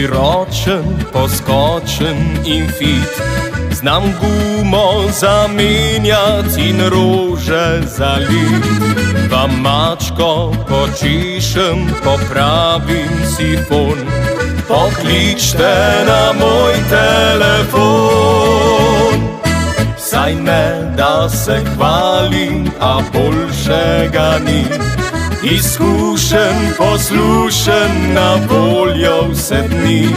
Priročen, poskočen in fit, znam gumo zamenjati in rože zalit. Pa mačko počišem, popravim sifon, pokličte na moj telefon. Saj ne da se hvalim, a boljšega ni. Izkušen, poslušen, na voljo vse dni.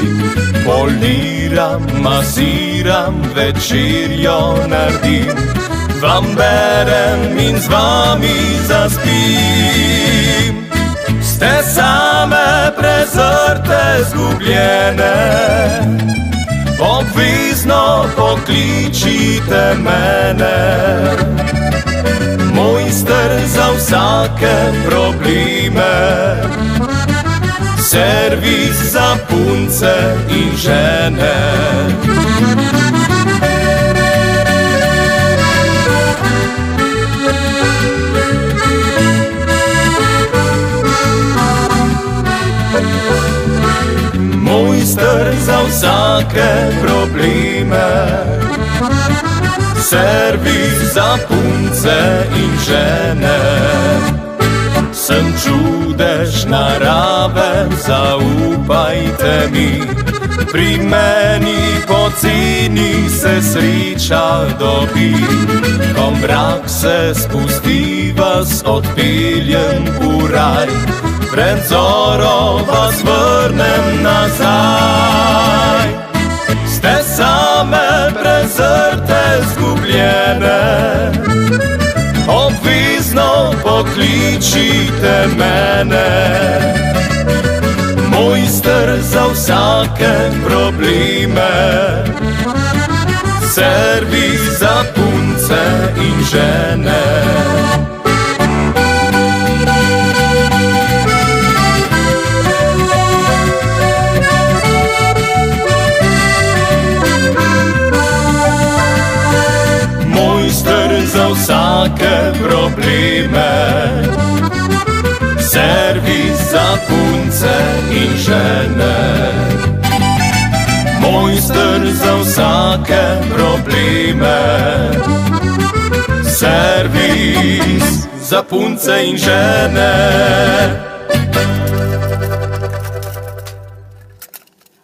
Poliram, masiram, večerjo naredim, vam berem in z vami zaspim. Ste same, prezrte, zgubljene, obvezno pokličite mene. Mojster za vsake probleme, servis za punce in žene. Mojster za vsake probleme, servis za punce in žene. Sem čudež narave, zaupajte mi, pri meni poceni se sreča dobi. Ko mrak se spusti, vas odpeljem v raj, pred zoro vas vrnem nazaj. Ste same, prezrte, zgubljene, obvezno pokličite mene. Mojster za vsake probleme, servis za punce in žene. Za vsake probleme, servis za punce in žene. Mojster za vsake probleme, servis za punce in žene.